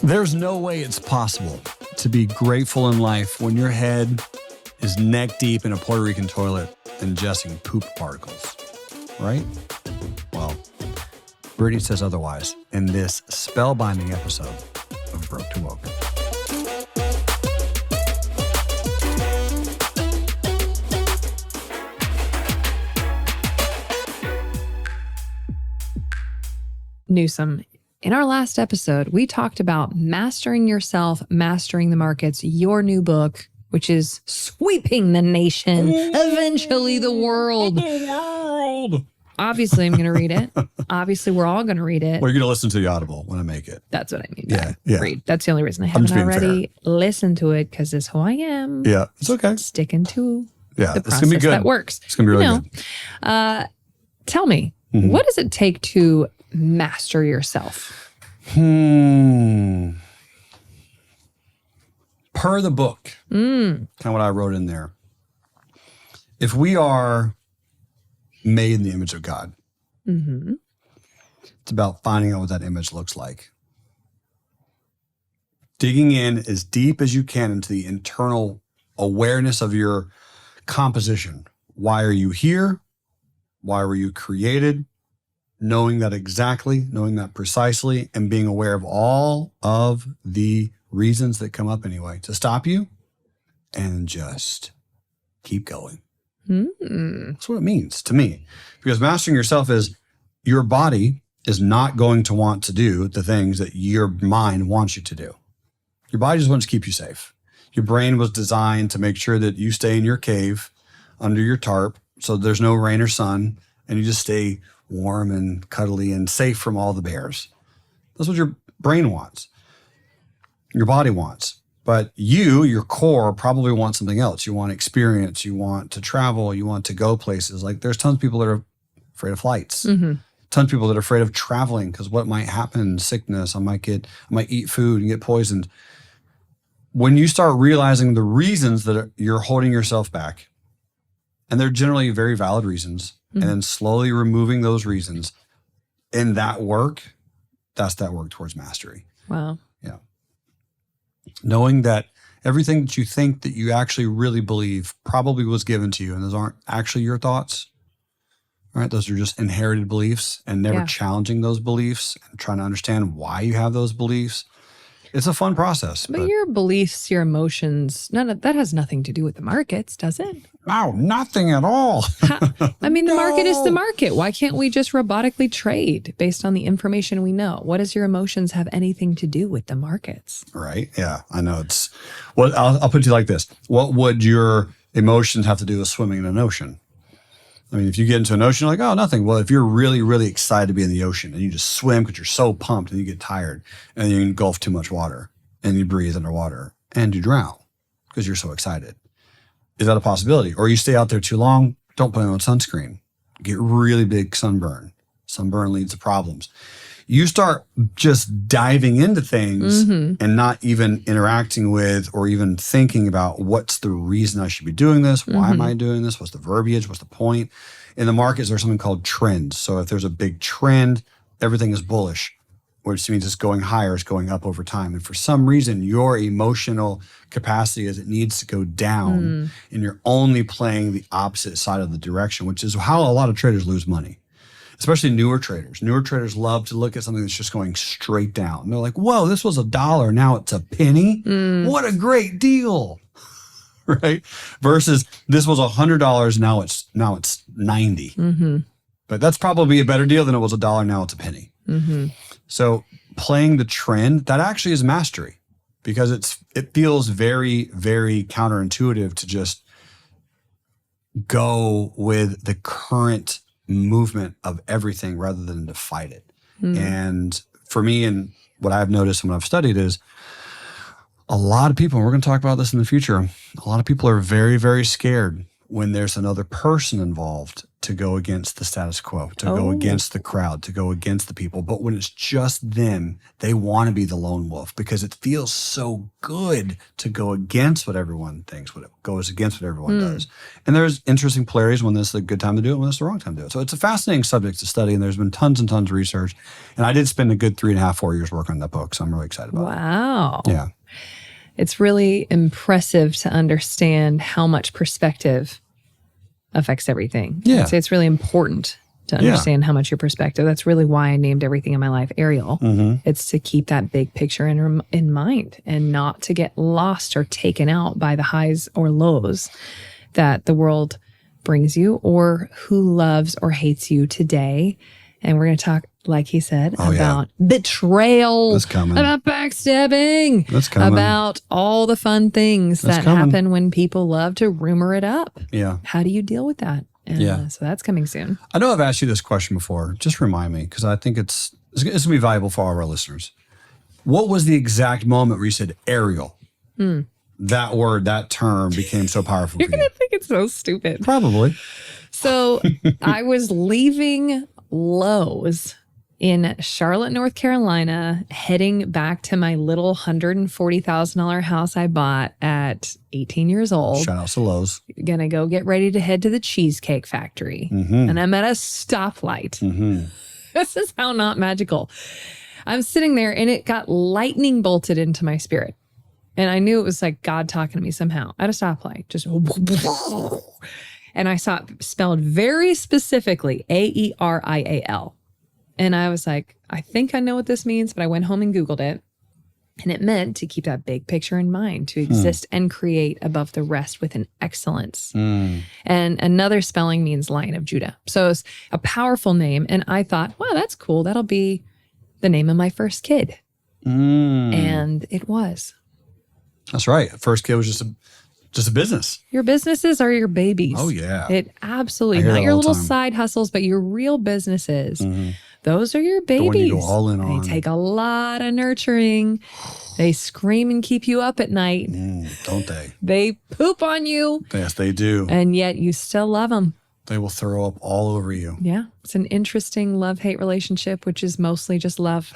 There's no way it's possible to be grateful in life when your head is neck deep in a Puerto Rican toilet ingesting poop particles, right? Well, Britnie says otherwise in this spellbinding episode of Broke to Woke. Newsome, in our last episode, we talked about mastering yourself, mastering the markets, your new book, which is sweeping the nation, eventually the world. Obviously, I'm going to read it. Obviously, we're all going to read it. Well, you're going to listen to the Audible when I make it. That's what I mean. Yeah. Read. That's the only reason I haven't already listened to it, because it's who I am. Yeah, it's okay. Sticking to the process gonna be good. that works. It's going to be really good. Tell me, what does it take to master yourself? Per the book, kind of what I wrote in there. If we are made in the image of God, it's about finding out what that image looks like. Digging in as deep as you can into the internal awareness of your composition. Why are you here? Why were you created? Knowing that exactly, knowing that precisely, and being aware of all of the reasons that come up anyway to stop you, and just keep going. That's what it means to me. Because mastering yourself is your body is not going to want to do the things that your mind wants you to do. Your body just wants to keep you safe. Your brain was designed to make sure that you stay in your cave under your tarp so there's no rain or sun, and you just stay warm and cuddly and safe from all the bears. That's what your brain wants. Your body wants. But you, your core, probably want something else. You want experience. You want to travel. You want to go places. Like there's tons of people that are afraid of flights. Tons of people that are afraid of traveling because what might happen, sickness, I might eat food and get poisoned. When you start realizing the reasons that you're holding yourself back, and they're generally very valid reasons, and then slowly removing those reasons in that work, that's that work towards mastery. Wow. Yeah. Knowing that everything that you think that you actually really believe probably was given to you, and those aren't actually your thoughts, right? Those are just inherited beliefs, and never challenging those beliefs and trying to understand why you have those beliefs. It's a fun process. But your beliefs, your emotions, that has nothing to do with the markets, does it? No, nothing at all. I mean, the market is the market. Why can't we just robotically trade based on the information we know? What does your emotions have anything to do with the markets? Right. Yeah, I know. I'll put it to you like this. What would your emotions have to do with swimming in an ocean? I mean, if you get into an ocean, you're like, oh, nothing. Well, if you're really, really excited to be in the ocean and you just swim because you're so pumped and you get tired and you engulf too much water and you breathe underwater and you drown because you're so excited. Is that a possibility? Or you stay out there too long, don't put on sunscreen, get really big sunburn. Sunburn leads to problems. You start just diving into things and not even interacting with or even thinking about what's the reason I should be doing this? Why am I doing this? What's the verbiage? What's the point? In the markets, there's something called trends. So if there's a big trend, everything is bullish, which means it's going higher, it's going up over time. And for some reason, your emotional capacity is it needs to go down and you're only playing the opposite side of the direction, which is how a lot of traders lose money. Especially newer traders. Newer traders love to look at something that's just going straight down. And they're like, whoa, this was $1, now it's a penny. What a great deal, right? Versus this was $100, now it's 90. But that's probably a better deal than it was $1, now it's a penny. So playing the trend, that actually is mastery because it feels very, very counterintuitive to just go with the current movement of everything rather than to fight it. And for me, and what I've noticed and what I've studied is a lot of people, and we're going to talk about this in the future, a lot of people are very, very scared when there's another person involved to go against the status quo, to go against the crowd, to go against the people. But when it's just them, they want to be the lone wolf because it feels so good to go against what everyone thinks, what it goes against what everyone does. And there's interesting polarities when this is a good time to do it, when it's the wrong time to do it. So it's a fascinating subject to study, and there's been tons and tons of research. And I did spend a good 3.5, 4 years working on that book, so I'm really excited about it. Wow. Yeah. It's really impressive to understand how much perspective affects everything. Yeah. I'd say it's really important to understand how much your perspective. That's really why I named everything in my life Ariel. It's to keep that big picture in mind and not to get lost or taken out by the highs or lows that the world brings you or who loves or hates you today. And we're going to talk, like he said, about betrayal, about backstabbing, about all the fun things that happen when people love to rumor it up. Yeah. How do you deal with that? So that's coming soon. I know I've asked you this question before. Just remind me, because I think it's going to be valuable for all of our listeners. What was the exact moment where you said Ariel? That word, that term became so powerful. You're going to think it's so stupid. Probably. So I was leaving Lowe's in Charlotte, North Carolina, heading back to my little $140,000 house I bought at 18 years old. Shout out to Lowe's. Gonna go get ready to head to the Cheesecake Factory. And I'm at a stoplight. This is how not magical. I'm sitting there and it got lightning bolted into my spirit. And I knew it was like God talking to me somehow at a stoplight. Just and I saw it spelled very specifically AERIAL. And I was like, I think I know what this means, but I went home and Googled it. And it meant to keep that big picture in mind, to exist and create above the rest with an excellence. And another spelling means Lion of Judah. So it's a powerful name. And I thought, wow, that's cool. That'll be the name of my first kid. And it was. That's right. First kid was just a business. Your businesses are your babies. Oh, yeah. It absolutely, not your little side hustles, but your real businesses. Those are your babies. The one you go all in on. They take a lot of nurturing. They scream and keep you up at night. Don't they? They poop on you. Yes, they do. And yet you still love them. They will throw up all over you. Yeah. It's an interesting love-hate relationship, which is mostly just love.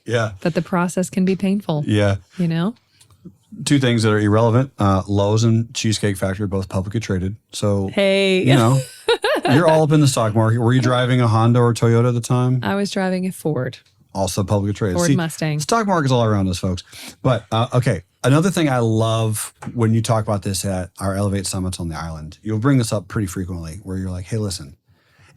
Yeah. But the process can be painful. Yeah. You know? Two things that are irrelevant. Lowe's and Cheesecake Factory are both publicly traded. So, hey, you know, you're all up in the stock market. Were you driving a Honda or Toyota at the time? I was driving a Ford. Also publicly traded. Ford Mustang. Stock market's all around us, folks. But, okay. Another thing I love when you talk about this at our Elevate Summits on the island, you'll bring this up pretty frequently where you're like, hey, listen,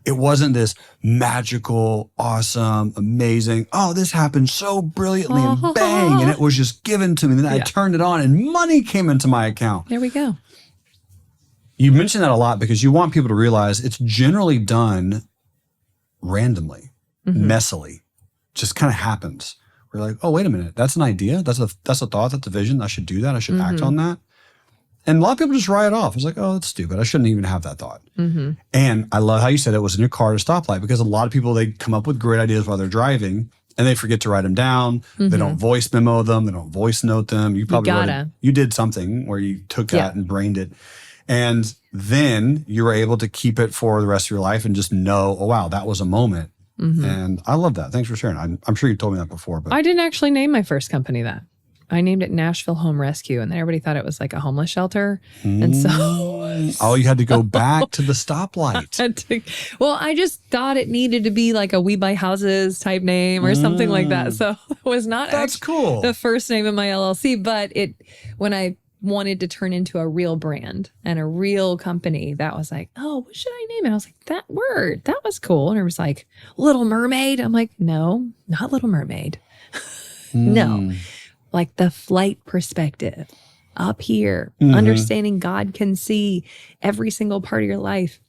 it wasn't this magical, awesome, amazing, oh, this happened so brilliantly and bang, and it was just given to me. Then I turned it on and money came into my account. There we go. You mention that a lot because you want people to realize it's generally done randomly, messily, just kind of happens. We're like, oh, wait a minute, that's an idea? That's a thought, that's a vision. I should do that. I should act on that. And a lot of people just write it off. It's like, oh, that's stupid. I shouldn't even have that thought. And I love how you said it was in your car at a stoplight because a lot of people, they come up with great ideas while they're driving and they forget to write them down. They don't voice memo them. They don't voice note them. You probably you did something where you took that and brained it. And then you were able to keep it for the rest of your life and just know, oh, wow, that was a moment. And I love that. Thanks for sharing. I'm sure you told me that before. But I didn't actually name my first company that. I named it Nashville Home Rescue, and then everybody thought it was like a homeless shelter. And so... oh, you had to go back to the stoplight. Well, I just thought it needed to be like a We Buy Houses type name or something like that. So it was not cool. The first name of my LLC, but when I wanted to turn into a real brand and a real company, that was like, oh, what should I name it? I was like, that word, that was cool. And it was like, Little Mermaid. I'm like, no, not Little Mermaid. No. Like the flight perspective up here, understanding God can see every single part of your life.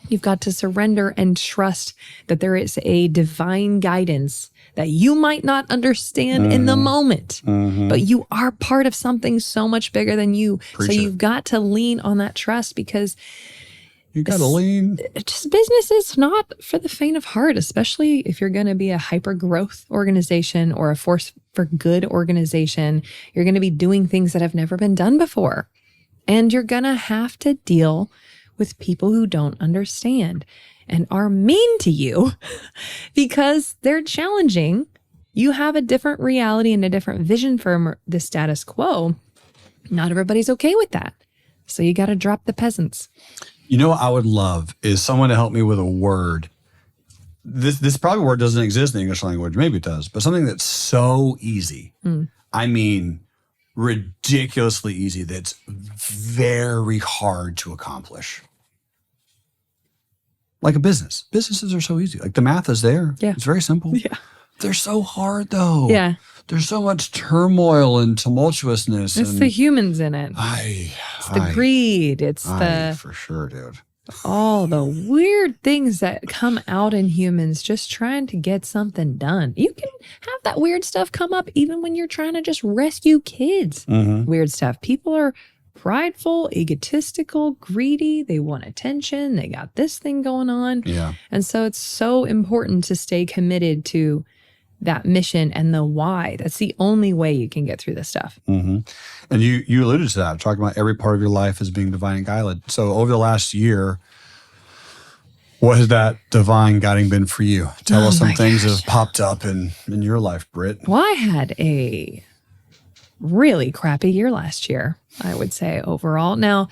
You've got to surrender and trust that there is a divine guidance that you might not understand in the moment, but you are part of something so much bigger than you. So you've got to lean on that trust because you got to lean. Just business is not for the faint of heart, especially if you're going to be a hyper growth organization or a force for good organization. You're going to be doing things that have never been done before. And you're going to have to deal with people who don't understand and are mean to you because they're challenging. You have a different reality and a different vision for the status quo. Not everybody's okay with that. So you got to drop the peasants. You know what I would love is someone to help me with a word. This probably word doesn't exist in the English language. Maybe it does, but something that's so easy. I mean, ridiculously easy. That's very hard to accomplish. Like a business. Businesses are so easy. Like the math is there. Yeah. It's very simple. Yeah. They're so hard though. Yeah. There's so much turmoil and tumultuousness. It's the humans in it. It's the greed. It's for sure, dude. all the weird things that come out in humans just trying to get something done. You can have that weird stuff come up even when you're trying to just rescue kids. Weird stuff. People are prideful, egotistical, greedy. They want attention. They got this thing going on. Yeah. And so it's so important to stay committed to that mission and the why. That's the only way you can get through this stuff. And you alluded to that, talking about every part of your life as being divine guided. So over the last year, what has that divine guiding been for you? Tell us some things that have popped up in your life, Britt. Well, I had a really crappy year last year, I would say, overall. Now,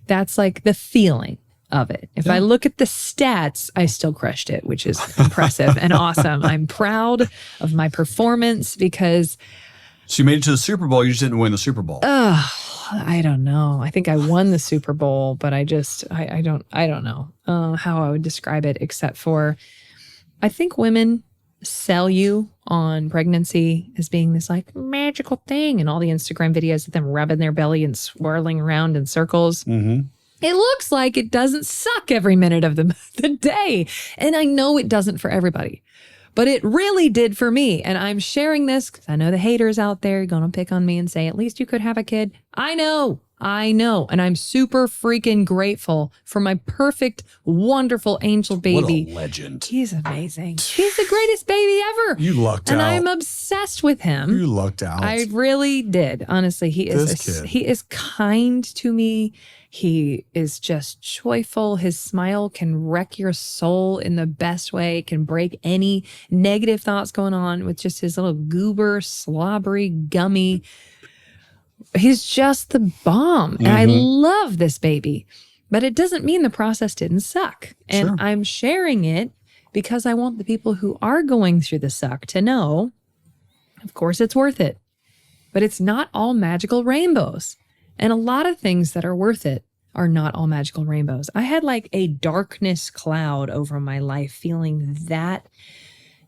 that's like the feeling of it. If I look at the stats, I still crushed it, which is impressive and awesome. I'm proud of my performance because... So you made it to the Super Bowl, you just didn't win the Super Bowl. I don't know. I think I won the Super Bowl, but I don't know how I would describe it, except for I think women sell you on pregnancy as being this like magical thing, and all the Instagram videos of them rubbing their belly and swirling around in circles. It looks like it doesn't suck every minute of the day. And I know it doesn't for everybody, but it really did for me. And I'm sharing this because I know the haters out there are going to pick on me and say, at least you could have a kid. I know. And I'm super freaking grateful for my perfect, wonderful angel baby. What a legend. He's amazing. He's the greatest baby ever. You lucked out. And I'm obsessed with him. You lucked out. I really did. Honestly, he is kind to me. He is just joyful. His smile can wreck your soul in the best way. It can break any negative thoughts going on with just his little goober, slobbery, gummy. He's just the bomb. And I love this baby. But it doesn't mean the process didn't suck. And I'm sharing it because I want the people who are going through the suck to know, of course, it's worth it. But it's not all magical rainbows. And a lot of things that are worth it are not all magical rainbows. I had like a darkness cloud over my life, feeling that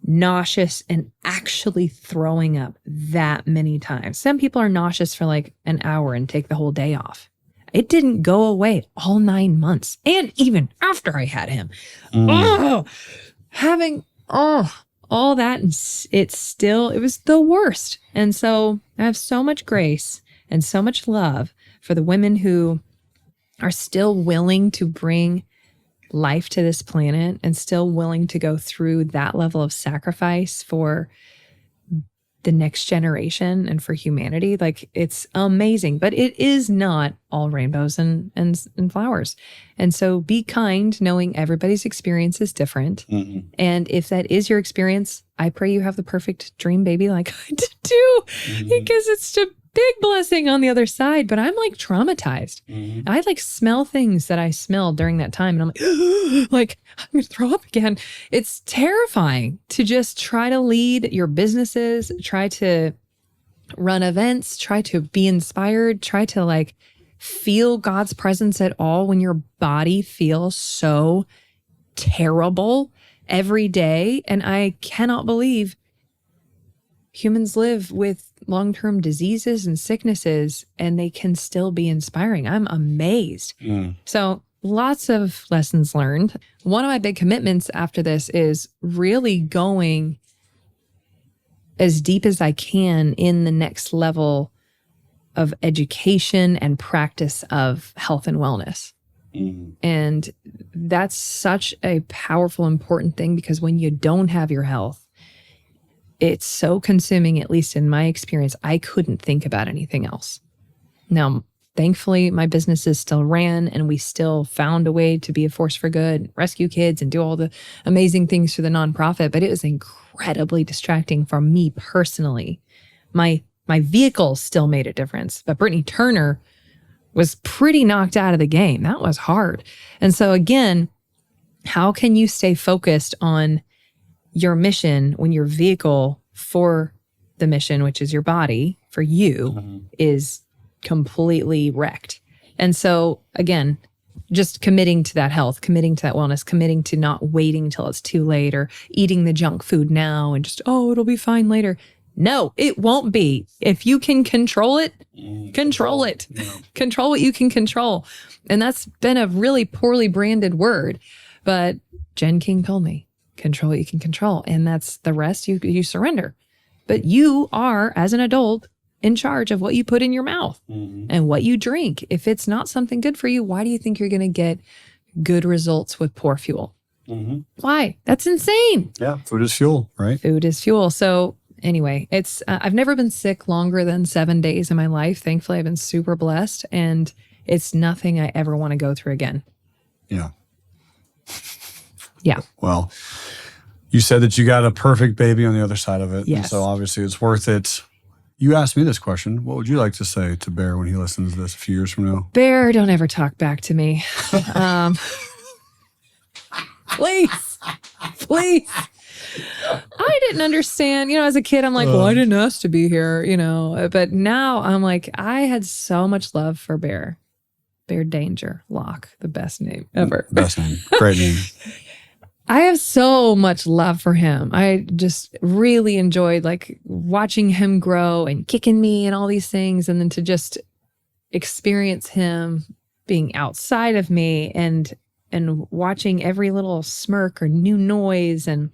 nauseous and actually throwing up that many times. Some people are nauseous for like an hour and take the whole day off. It didn't go away all 9 months. And even after I had him, having all that, and it was the worst. And so I have so much grace and so much love for the women who are still willing to bring life to this planet and still willing to go through that level of sacrifice for the next generation and for humanity. Like, it's amazing, but it is not all rainbows and flowers. And so be kind, knowing everybody's experience is different. And if that is your experience, I pray you have the perfect dream baby like I did too, because it's a big blessing on the other side. But I'm like traumatized. I like smell things that I smelled during that time. And I'm like, I'm going to throw up again. It's terrifying to just try to lead your businesses, try to run events, try to be inspired, try to like feel God's presence at all when your body feels so terrible every day. And I cannot believe humans live with long-term diseases and sicknesses and they can still be inspiring. I'm amazed. So lots of lessons learned. One of my big commitments after this is really going as deep as I can in the next level of education and practice of health and wellness. And that's such a powerful, important thing, because when you don't have your health, it's so consuming, at least in my experience, I couldn't think about anything else. Now, thankfully, my businesses still ran and we still found a way to be a force for good, rescue kids, and do all the amazing things through the nonprofit. But it was incredibly distracting for me personally. My vehicle still made a difference, but Britnie Turner was pretty knocked out of the game. That was hard. And so again, how can you stay focused on your mission when your vehicle for the mission, which is your body, for you, is completely wrecked? And so again, just committing to that health, committing to that wellness, committing to not waiting until it's too late or eating the junk food now and just, oh, it'll be fine later. No, it won't be. If you can control it, control it. Yeah. Control what you can control. And that's been a really poorly branded word. But Jen King told me, control what you can control. And that's the rest you surrender. But you are, as an adult, in charge of what you put in your mouth and what you drink. If it's not something good for you, why do you think you're going to get good results with poor fuel? Why? That's insane. Yeah, food is fuel, right? Food is fuel. So anyway, it's I've never been sick longer than 7 days in my life. Thankfully, I've been super blessed, and it's nothing I ever want to go through again. Yeah. Yeah. Well, you said that you got a perfect baby on the other side of it. Yes. And so obviously it's worth it. You asked me this question. What would you like to say to Bear when he listens to this a few years from now? Bear, don't ever talk back to me. Please. Please. I didn't understand. As a kid, I'm like, well, I didn't ask to be here, But now I'm like, I had so much love for Bear. Bear Danger Locke, the best name ever. Best name. Great name. I have so much love for him. I just really enjoyed watching him grow and kicking me and all these things. And then to just experience him being outside of me and watching every little smirk or new noise and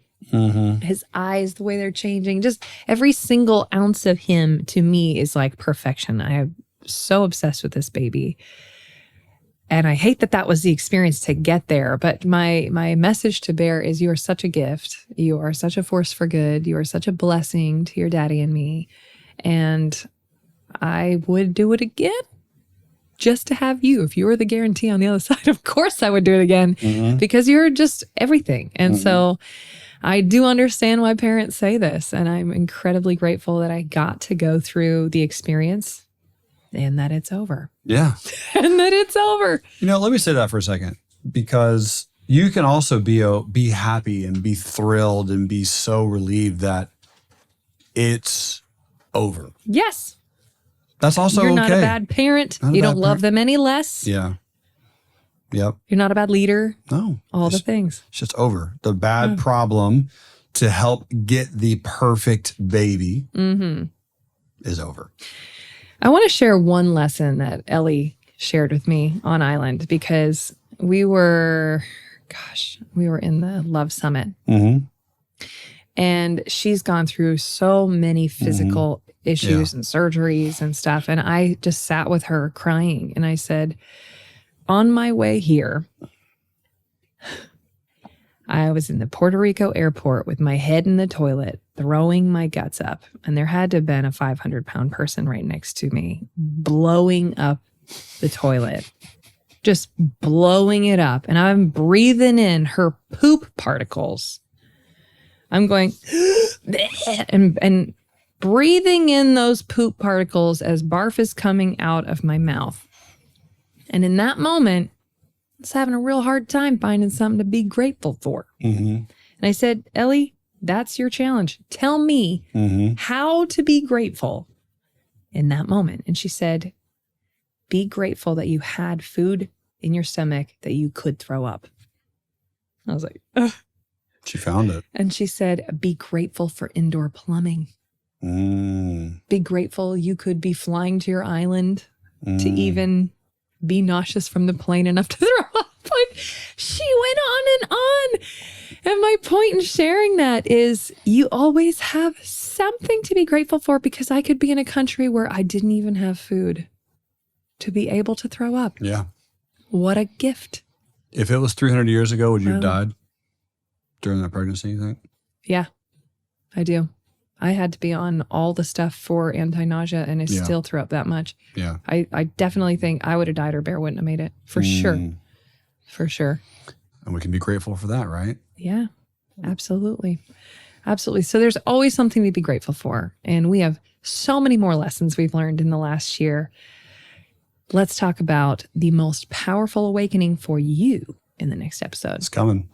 his eyes, the way they're changing, just every single ounce of him to me is like perfection. I am so obsessed with this baby. And I hate that was the experience to get there. But my message to Bear is you are such a gift. You are such a force for good. You are such a blessing to your daddy and me. And I would do it again just to have you. If you were the guarantee on the other side, of course I would do it again because you're just everything. And so I do understand why parents say this. And I'm incredibly grateful that I got to go through the experience. And that it's over. Yeah. And that it's over. Let me say that for a second, because you can also be happy and be thrilled and be so relieved that it's over. Yes. That's also You're okay. not a bad parent. You don't love them any less. Yeah. Yep. You're not a bad leader. No. All the things. It's just over. The bad problem to help get the perfect baby is over. I want to share one lesson that Ellie shared with me on island because we were in the Love Summit. And she's gone through so many physical issues and surgeries and stuff. And I just sat with her crying. And I said, on my way here, I was in the Puerto Rico airport with my head in the toilet, throwing my guts up. And there had to have been a 500-pound person right next to me, blowing up the toilet, just blowing it up. And I'm breathing in her poop particles. I'm going, and breathing in those poop particles as barf is coming out of my mouth. And in that moment, I was having a real hard time finding something to be grateful for. And I said, Ellie, that's your challenge. Tell me how to be grateful in that moment. And she said, be grateful that you had food in your stomach that you could throw up. I was like, ugh. She found it. And she said, be grateful for indoor plumbing. Be grateful you could be flying to your island to even be nauseous from the plane enough to throw up. Like, she went on and on. And my point in sharing that is you always have something to be grateful for, because I could be in a country where I didn't even have food to be able to throw up. Yeah. What a gift. If it was 300 years ago, would you have died during that pregnancy, you think? Yeah, I do. I had to be on all the stuff for anti-nausea and I Yeah. still threw up that much. Yeah. I definitely think I would have died or Bear wouldn't have made it. For sure. For sure. And we can be grateful for that, right? Yeah, absolutely. Absolutely. So there's always something to be grateful for. And we have so many more lessons we've learned in the last year. Let's talk about the most powerful awakening for you in the next episode. It's coming.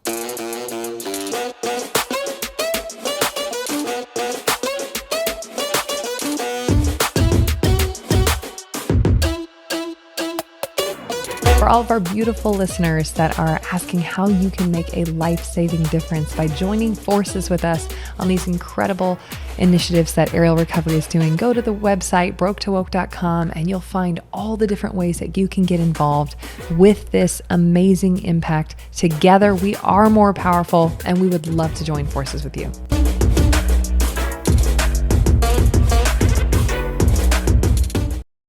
For all of our beautiful listeners that are asking how you can make a life-saving difference by joining forces with us on these incredible initiatives that Aerial Recovery is doing, go to the website, broketowoke.com, and you'll find all the different ways that you can get involved with this amazing impact. Together, we are more powerful, and we would love to join forces with you.